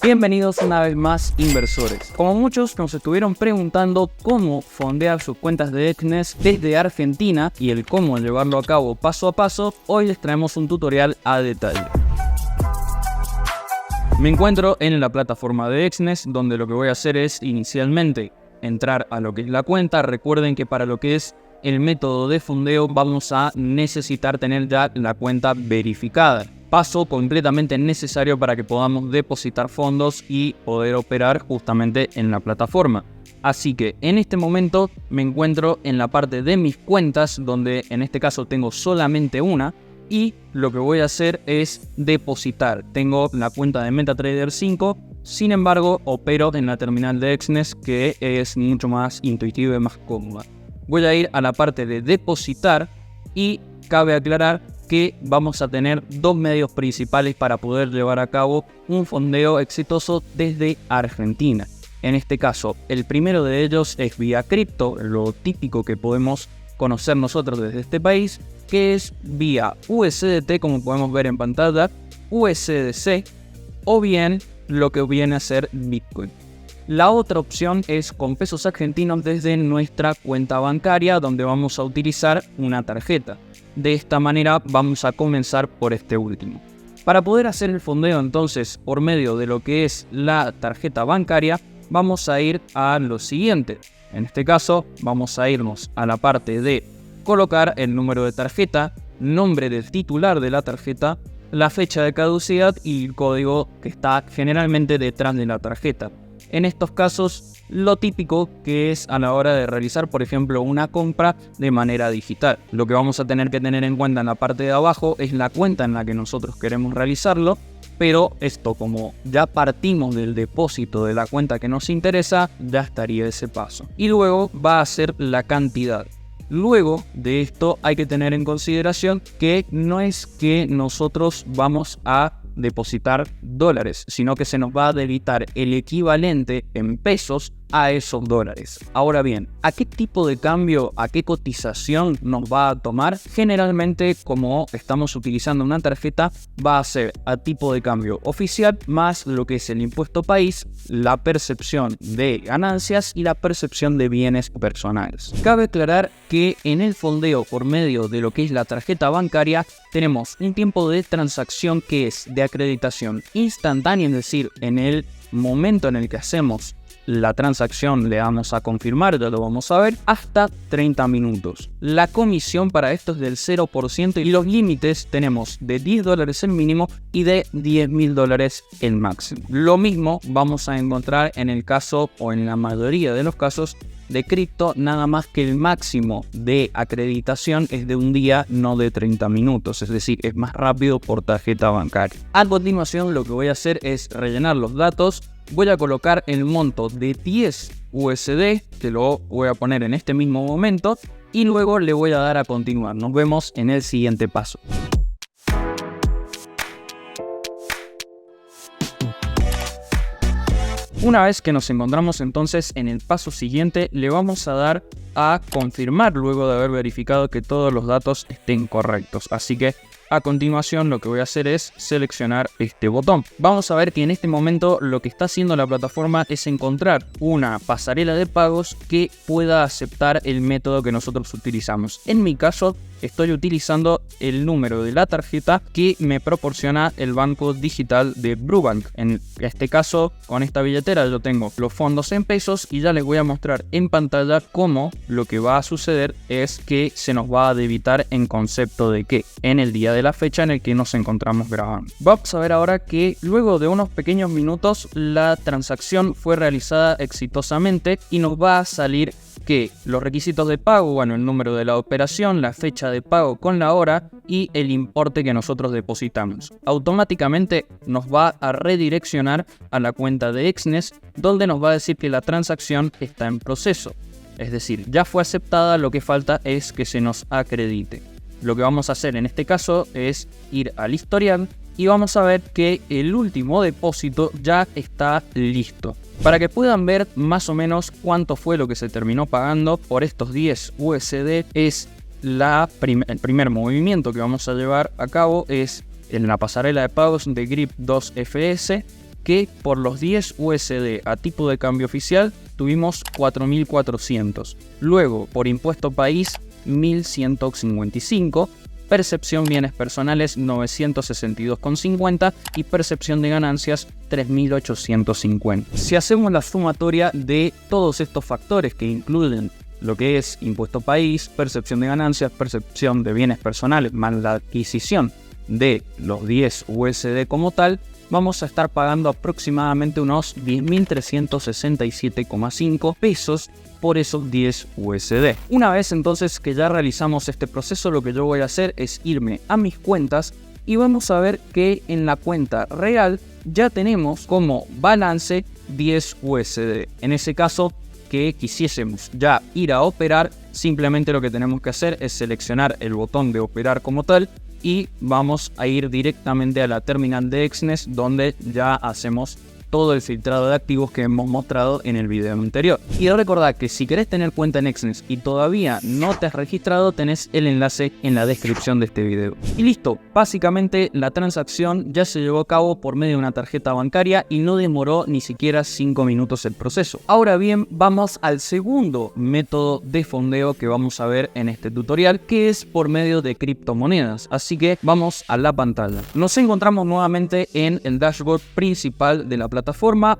Bienvenidos una vez más, inversores. Como muchos nos estuvieron preguntando cómo fondear sus cuentas de Exness desde Argentina y el cómo llevarlo a cabo paso a paso, hoy les traemos un tutorial a detalle. Me encuentro en la plataforma de Exness, donde lo que voy a hacer es inicialmente entrar a lo que es la cuenta. Recuerden que para lo que es el método de fondeo vamos a necesitar tener ya la cuenta verificada. Paso completamente necesario para que podamos depositar fondos y poder operar justamente en la plataforma. Así que en este momento me encuentro en la parte de mis cuentas, donde en este caso tengo solamente una, y lo que voy a hacer es depositar. Tengo la cuenta de MetaTrader 5, sin embargo opero en la terminal de Exness, que es mucho más intuitiva y más cómoda. Voy a ir a la parte de depositar y cabe aclarar que vamos a tener dos medios principales para poder llevar a cabo un fondeo exitoso desde Argentina. En este caso, el primero de ellos es vía cripto, lo típico que podemos conocer nosotros desde este país, que es vía USDT, como podemos ver en pantalla, USDC o bien lo que viene a ser Bitcoin. La otra opción es con pesos argentinos desde nuestra cuenta bancaria, donde vamos a utilizar una tarjeta. De esta manera vamos a comenzar por este último. Para poder hacer el fondeo entonces por medio de lo que es la tarjeta bancaria, vamos a ir a lo siguiente. En este caso vamos a irnos a la parte de colocar el número de tarjeta, nombre del titular de la tarjeta, la fecha de caducidad y el código que está generalmente detrás de la tarjeta. En estos casos, lo típico que es a la hora de realizar, por ejemplo, una compra de manera digital. Lo que vamos a tener que tener en cuenta en la parte de abajo es la cuenta en la que nosotros queremos realizarlo, pero esto, como ya partimos del depósito de la cuenta que nos interesa, ya estaría ese paso. Y luego va a ser la cantidad. Luego de esto hay que tener en consideración que no es que nosotros vamos a depositar dólares, sino que se nos va a debitar el equivalente en pesos a esos dólares. Ahora bien, ¿a qué tipo de cambio, a qué cotización nos va a tomar? Generalmente, como estamos utilizando una tarjeta, va a ser a tipo de cambio oficial más lo que es el impuesto país, la percepción de ganancias y la percepción de bienes personales. Cabe aclarar que en el fondeo por medio de lo que es la tarjeta bancaria tenemos un tiempo de transacción que es de acreditación instantánea, es decir, en el momento en el que hacemos la transacción le damos a confirmar, ya lo vamos a ver, hasta 30 minutos. La comisión para esto es del 0% y los límites tenemos de $10 el mínimo y de $10.000 el máximo. Lo mismo vamos a encontrar en el caso o en la mayoría de los casos de cripto, nada más que el máximo de acreditación es de un día, no de 30 minutos, es decir, es más rápido por tarjeta bancaria. A continuación lo que voy a hacer es rellenar los datos. Voy a colocar el monto de 10 USD, que lo voy a poner en este mismo momento, y luego le voy a dar a continuar. Nos vemos en el siguiente paso. Una vez que nos encontramos entonces en el paso siguiente, le vamos a dar a confirmar luego de haber verificado que todos los datos estén correctos. Así que a continuación lo que voy a hacer es seleccionar este botón. Vamos a ver que en este momento lo que está haciendo la plataforma es encontrar una pasarela de pagos que pueda aceptar el método que nosotros utilizamos. En mi caso estoy utilizando el número de la tarjeta que me proporciona el banco digital de Brubank. En este caso, con esta billetera yo tengo los fondos en pesos y ya les voy a mostrar en pantalla cómo lo que va a suceder es que se nos va a debitar en concepto de que en el día de la fecha en el que nos encontramos grabando. Vamos a ver ahora que luego de unos pequeños minutos la transacción fue realizada exitosamente y nos va a salir que los requisitos de pago, bueno, el número de la operación, la fecha de pago con la hora y el importe que nosotros depositamos. Automáticamente nos va a redireccionar a la cuenta de Exness, donde nos va a decir que la transacción está en proceso. Es decir, ya fue aceptada, lo que falta es que se nos acredite. Lo que vamos a hacer en este caso es ir al historial y vamos a ver que el último depósito ya está listo. Para que puedan ver más o menos cuánto fue lo que se terminó pagando por estos 10 USD, es el primer movimiento que vamos a llevar a cabo es en la pasarela de pagos de Grip2FS, que por los 10 USD a tipo de cambio oficial tuvimos 4.400. Luego, por impuesto país, 1.155. Percepción bienes personales 962,50 y percepción de ganancias 3.850. Si hacemos la sumatoria de todos estos factores que incluyen lo que es impuesto país, percepción de ganancias, percepción de bienes personales más la adquisición de los 10 USD como tal, vamos a estar pagando aproximadamente unos 10.367,5 pesos por esos 10 USD. Una vez entonces que ya realizamos este proceso, lo que yo voy a hacer es irme a mis cuentas y vamos a ver que en la cuenta real ya tenemos como balance 10 USD. En ese caso que quisiésemos ya ir a operar, simplemente lo que tenemos que hacer es seleccionar el botón de operar como tal y vamos a ir directamente a la terminal de Exness, donde ya hacemos todo el filtrado de activos que hemos mostrado en el video anterior. Y recordad que si querés tener cuenta en Exness y todavía no te has registrado, tenés el enlace en la descripción de este video. Y listo, básicamente la transacción ya se llevó a cabo por medio de una tarjeta bancaria y no demoró ni siquiera 5 minutos el proceso. Ahora bien, vamos al segundo método de fondeo que vamos a ver en este tutorial, que es por medio de criptomonedas. Así que vamos a la pantalla. Nos encontramos nuevamente en el dashboard principal de la plataforma.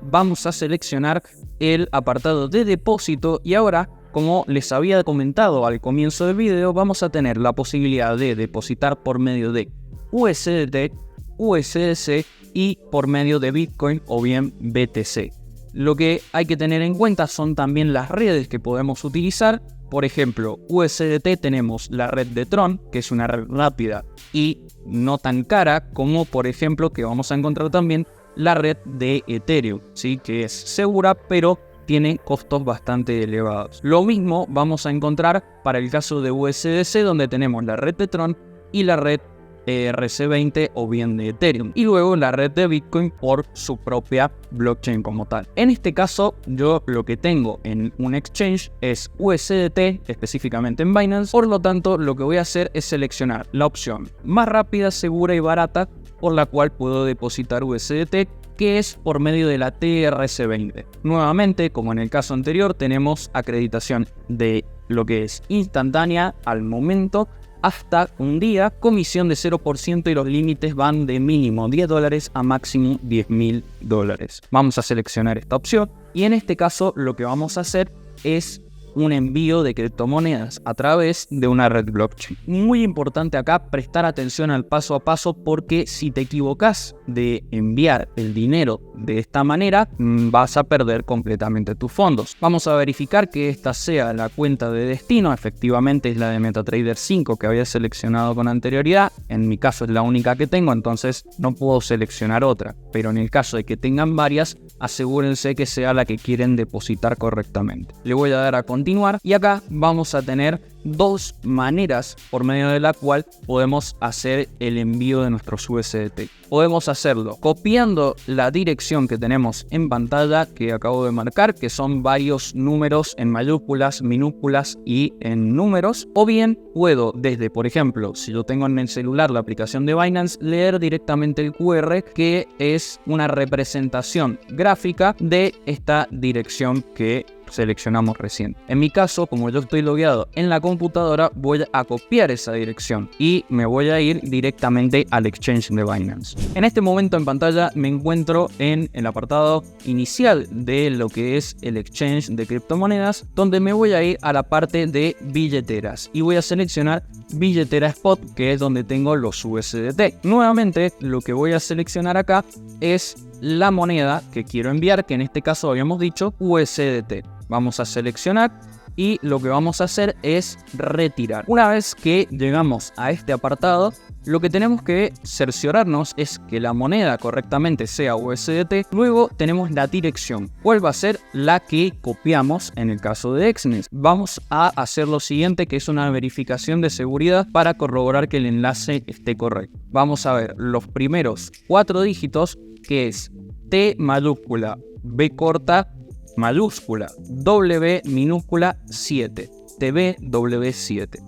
Vamos a seleccionar el apartado de depósito y ahora, como les había comentado al comienzo del video, vamos a tener la posibilidad de depositar por medio de USDT, USDC y por medio de Bitcoin o bien BTC. Lo que hay que tener en cuenta son también las redes que podemos utilizar. Por ejemplo, USDT tenemos la red de Tron, que es una red rápida y no tan cara como, por ejemplo, que vamos a encontrar también la red de Ethereum, ¿sí? Que es segura, pero tiene costos bastante elevados. Lo mismo vamos a encontrar para el caso de USDC, donde tenemos la red de Tron y la red ERC20 o bien de Ethereum, y luego la red de Bitcoin por su propia blockchain como tal. En este caso, yo lo que tengo en un exchange es USDT, específicamente en Binance. Por lo tanto, lo que voy a hacer es seleccionar la opción más rápida, segura y barata por la cual puedo depositar USDT, que es por medio de la TRC20. Nuevamente, como en el caso anterior, tenemos acreditación de lo que es instantánea al momento hasta un día, comisión de 0% y los límites van de mínimo $10 a máximo $10.000. Vamos a seleccionar esta opción y en este caso lo que vamos a hacer es un envío de criptomonedas a través de una red blockchain. Muy importante acá prestar atención al paso a paso, porque si te equivocas de enviar el dinero de esta manera, vas a perder completamente tus fondos. Vamos a verificar que esta sea la cuenta de destino. Efectivamente es la de MetaTrader 5 que había seleccionado con anterioridad. En mi caso es la única que tengo, entonces no puedo seleccionar otra. Pero en el caso de que tengan varias, asegúrense que sea la que quieren depositar correctamente. Le voy a dar a continuar y acá vamos a tener dos maneras por medio de la cual podemos hacer el envío de nuestros USDT. Podemos hacerlo copiando la dirección que tenemos en pantalla que acabo de marcar, que son varios números en mayúsculas, minúsculas y en números, o bien puedo desde, por ejemplo, si yo tengo en el celular la aplicación de Binance, leer directamente el QR, que es una representación gráfica de esta dirección que seleccionamos recién. En mi caso, como yo estoy logueado en la computadora, voy a copiar esa dirección y me voy a ir directamente al exchange de Binance. En este momento en pantalla me encuentro en el apartado inicial de lo que es el exchange de criptomonedas, donde me voy a ir a la parte de billeteras y voy a seleccionar billetera spot, que es donde tengo los USDT. Nuevamente lo que voy a seleccionar acá es la moneda que quiero enviar, que en este caso habíamos dicho USDT. Vamos a seleccionar y lo que vamos a hacer es retirar. Una vez que llegamos a este apartado, lo que tenemos que cerciorarnos es que la moneda correctamente sea USDT. Luego tenemos la dirección. ¿Cuál va a ser la que copiamos en el caso de Exness? Vamos a hacer lo siguiente, que es una verificación de seguridad para corroborar que el enlace esté correcto. Vamos a ver los primeros 4 dígitos, que es T mayúscula, B corta, mayúscula, W minúscula 7, TBW7.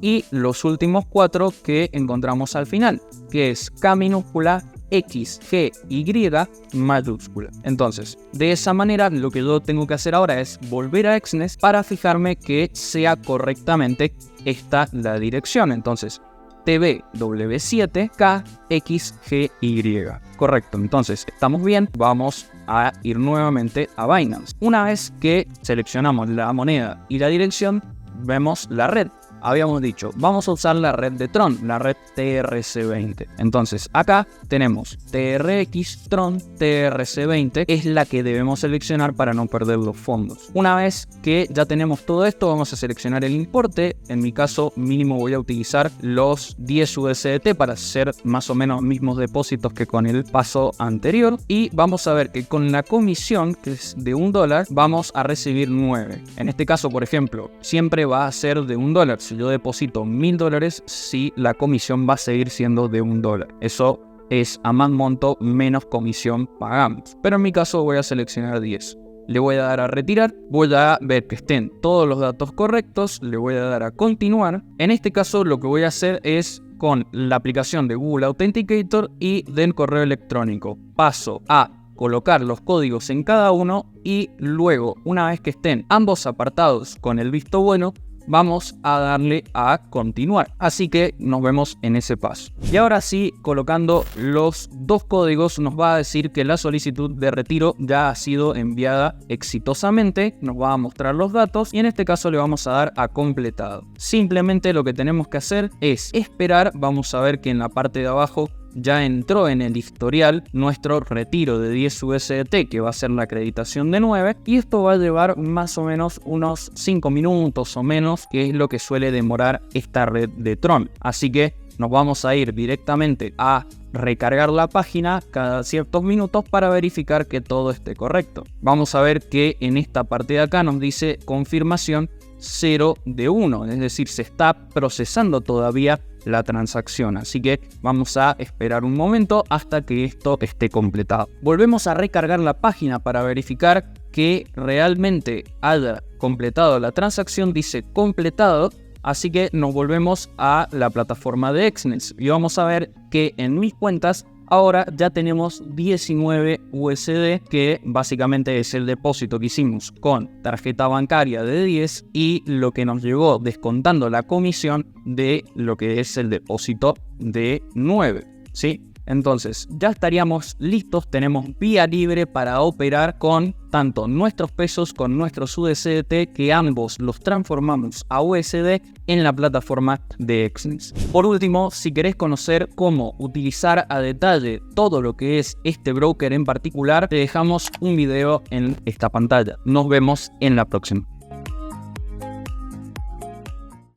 Y los últimos 4 que encontramos al final, que es K minúscula, XGY mayúscula. Entonces, de esa manera lo que yo tengo que hacer ahora es volver a Exnes para fijarme que sea correctamente esta la dirección. Entonces, TBW7KXGY. Correcto, entonces estamos bien. Vamos a ir nuevamente a Binance. Una vez que seleccionamos la moneda y la dirección, vemos la red. Habíamos dicho, vamos a usar la red de Tron, la red TRC20. Entonces acá tenemos TRX, Tron, TRC20, es la que debemos seleccionar para no perder los fondos. Una vez que ya tenemos todo esto, vamos a seleccionar el importe. En mi caso mínimo voy a utilizar los 10 USDT para hacer más o menos mismos depósitos que con el paso anterior. Y vamos a ver que con la comisión, que es de $1, vamos a recibir 9. En este caso, por ejemplo, siempre va a ser de $1. Si yo deposito $1000, si la comisión va a seguir siendo de $1. Eso es a más monto, menos comisión pagamos. Pero en mi caso voy a seleccionar 10. Le voy a dar a retirar, voy a ver que estén todos los datos correctos, le voy a dar a continuar. En este caso lo que voy a hacer es con la aplicación de Google Authenticator y del correo electrónico. Paso a colocar los códigos en cada uno y luego, una vez que estén ambos apartados con el visto bueno, vamos a darle a continuar. Así que nos vemos en ese paso. Y ahora sí, colocando los dos códigos, nos va a decir que la solicitud de retiro ya ha sido enviada exitosamente. Nos va a mostrar los datos y en este caso le vamos a dar a completado. Simplemente lo que tenemos que hacer es esperar. Vamos a ver que en la parte de abajo ya entró en el historial nuestro retiro de 10 USDT, que va a ser la acreditación de 9, y esto va a llevar más o menos unos 5 minutos o menos, que es lo que suele demorar esta red de Tron. Así que nos vamos a ir directamente a recargar la página cada ciertos minutos para verificar que todo esté correcto. Vamos a ver que en esta parte de acá nos dice confirmación 0 de 1, es decir, se está procesando todavía la transacción, así que vamos a esperar un momento hasta que esto esté completado. Volvemos a recargar la página para verificar que realmente haya completado la transacción. Dice completado, así que nos volvemos a la plataforma de Exnes y vamos a ver que en mis cuentas ahora ya tenemos 19 USD, que básicamente es el depósito que hicimos con tarjeta bancaria de 10 y lo que nos llegó descontando la comisión de lo que es el depósito de 9, ¿sí? Entonces ya estaríamos listos, tenemos vía libre para operar con tanto nuestros pesos con nuestros USDT, que ambos los transformamos a USD en la plataforma de Exnes. Por último, si querés conocer cómo utilizar a detalle todo lo que es este broker en particular, te dejamos un video en esta pantalla. Nos vemos en la próxima.